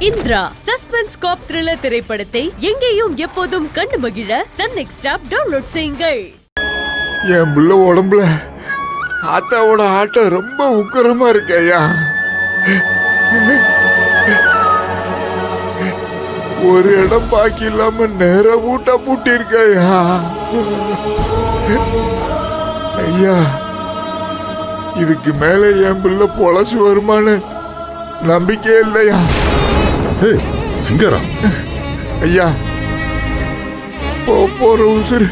Indira suspense காப் thriller திரைப்படத்தை எங்கேயும் எப்போதும் கண்டு மகிழ சன் நெக்ஸ்ட் ஆப் டவுன்லோட் செய்யுங்கள். என் பிள்ளை உடம்புல ஆத்தாவோட ஆட்டம் ரொம்ப உக்கரமா இருக்கு ஐயா. ஒரு இடம் பாக்கி இல்லாம நேர பூட்டா பூட்டி இருக்க ஐயா. ஐயா, இதுக்கு மேல என் பிள்ளை பொழச்சு வருமானு நம்பிக்கை இல்லையா? சிங்காரம் ஐயா, போற உசுறு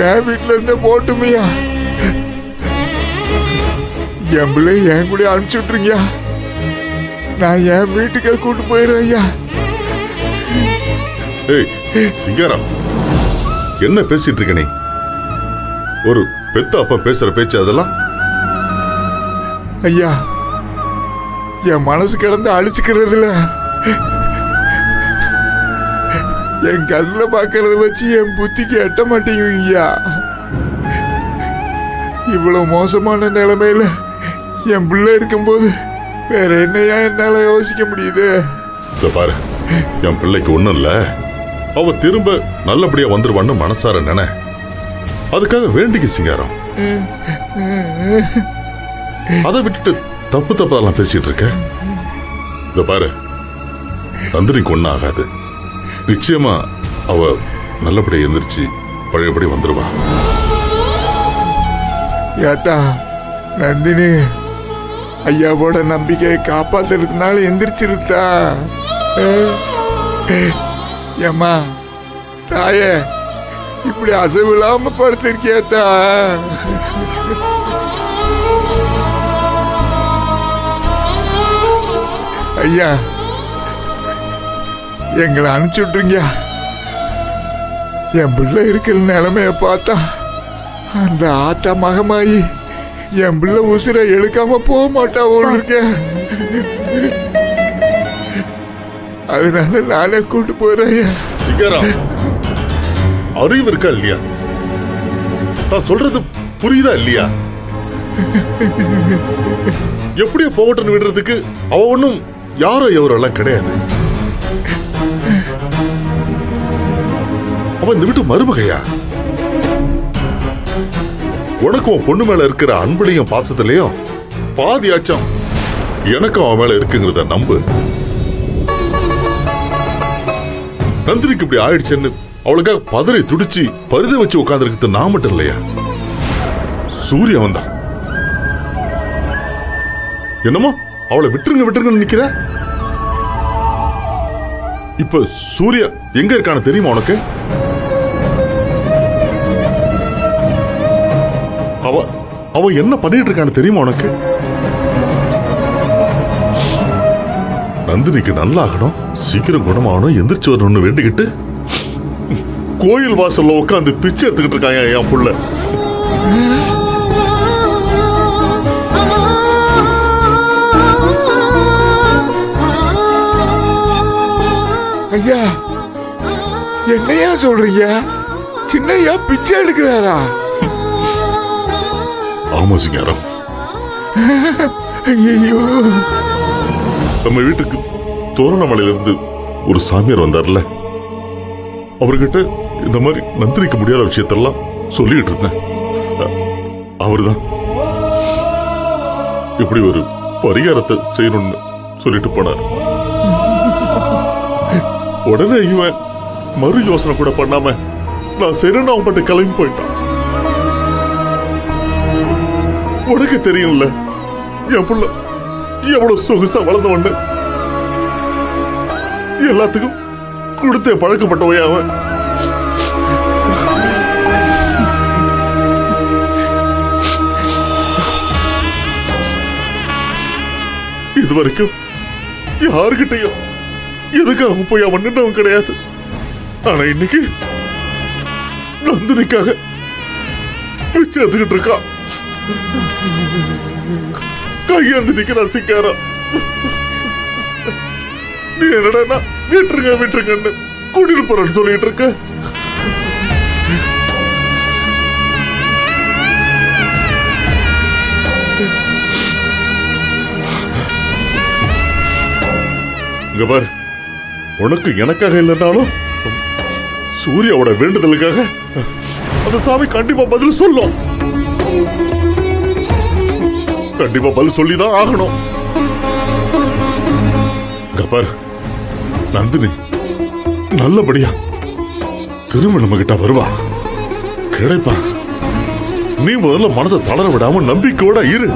என் வீட்டுல இருந்தே போட்டுமையா. என் பிள்ளை என் கூட அனுப்பிச்சு விட்டுருங்கயா. நான் என் வீட்டுக்கே கூட்டு போயிடுறேன் ஐயா. சிங்காரம், என்ன பேசிட்டு இருக்க நீ? ஒரு பெத்த அப்பா பேசுற பேச்சு அதெல்லாம்? ஐயா, என் மனசு கிடந்து அழிச்சுக்கிறதுல என் கண்ணில் பார்க்கறத வச்சு என் புத்திக்கு எட்ட மாட்டேங்குங்கய்யா. இவ்வளவு மோசமான நிலைமையில என் பிள்ளை இருக்கும்போது வேற என்னையா என்னால யோசிக்க முடியுது? பாரு, என் பிள்ளைக்கு ஒண்ணும் இல்ல, அவ திரும்ப நல்லபடியா வந்துருவான்னு மனசார நினை. அதுக்காக வேண்டிக்க சிங்காரம். அதை விட்டுட்டு தப்பு தப்பெல்லாம் பேசிட்டு இருக்க. இத பாரு, நந்தினிக்கு ஒன்னும் ஆகாது. நிச்சயமா அவ நல்லபடியா எந்திரிச்சு பழையபடி வந்துருவா. ஏத்தா, நந்தினி ஐயாவோட நம்பிக்கையை காப்பாத்துறதுனால எந்திரிச்சிருத்தா. ஏம்மா தாயே, இப்படி அசைவில்லாம படுத்திருக்கியாத்தா? ஐயா, எங்களை அனுப்பிச்சு விட்டுருங்க. என் பிள்ளை இருக்கிற நிலைமைய பார்த்தா அந்த ஆத்தா மகமாயி என் பிள்ளை உசுரை எழுக்காம போக மாட்டா இருக்க. அதனால நானே கூட்டு போறேன். சிங்காரம், அறிவு இருக்கா இல்லையா? நான் சொல்றது புரியுதா இல்லையா? எப்படியோ போகட்டுன்னு விடுறதுக்கு அவ ஒன்னும் யாரோ எவரெல்லாம் கிடையாது. அவன் இந்த வீட்டு மருமகையா. உனக்கும் பொண்ணு மேல இருக்கிற அன்புலையும் பாசத்திலையும் பாதியாச்சும் எனக்கும் அவன் மேல இருக்குங்கிறத நம்பு. நந்தினிக்கு இப்படி ஆயிடுச்சுன்னு அவளுக்காக பதறி துடிச்சு பரித வச்சு உட்கார்ந்து நான் மட்டும் இல்லையா, சூரிய வந்தான். என்னமோ அவளை விட்டுருங்க விட்டுருங்கன்னு நிக்கிற. இப்ப சூர்யா எங்க இருக்கான்னு தெரியுமா உனக்கு? அவ என்ன பண்ணிட்டு இருக்கான்னு தெரியுமா உனக்கு? நந்தினிக்கு நல்லாகணும், சீக்கிரம் குணமாகணும், எந்திரிச்சு வரணும்னு வேண்டிக்கிட்டு கோயில் வாசல்ல உட்காந்து பிச்சை எடுத்துக்கிட்டு இருக்காங்க என் புள்ள. ஐயா, என்னையா சொல்றீங்க? சின்னையா பிச்சை எடுக்கிறாரா? ஆமா சிங்காரம். ஐயோ, நம்ம வீட்டுக்கு தோரணமலையில இருந்து ஒரு சாமியார் வந்தார்ல, அவர்கிட்ட இந்த மாதிரி நந்தினிக்க முடியாத விஷயத்தெல்லாம் சொல்லிட்டு இருந்தேன். அவர்தான் இப்படி ஒரு பரிகாரத்தை செய்யணும்னு சொல்லிட்டு போனார். உடனே இவன் மறு யோசனை கூட பண்ணாம நான் செய்யணும் அவன் பட்டு கிளம்பி போயிட்டான். உனக்கு தெரியும்ல என் புள்ள எவ்வளவு சொகுசா வளர்ந்தவன்னு. எல்லாத்துக்கும் கொடுத்தே பழக்கப்பட்டவையா அவன். இதுவரைக்கும் யாருகிட்டையும் எதுக்காக போய் அவன் நின்றவன் கிடையாது. ஆனா இன்னைக்கு நந்தினிக்காக பிச்சை எடுத்துக்கிட்டு இருக்கான். கையேந்து நிக்கிறான் சிங்காரம். நீ என்னடா விட்டுருங்க விட்டுருங்கன்னு கூட்டிட்டு போறேன்னு சொல்லிட்டு இருக்க. இங்க பார், உனக்கு எனக்காக இல்லைன்னாலும் சூர்யாவோட வேண்டுதலுக்காக அந்த சாமி கண்டிப்பா பதில் சொல்லும். கண்டிப்பா பதில் சொல்லிதான் ஆகணும். இங்க பார், நந்தினி நல்லபடியா திரும்ப நம்ம கிட்ட வருவா, கிடைப்பா. நீ முதல்ல மனதை தளர விடாம நம்பிக்கையோட இரு.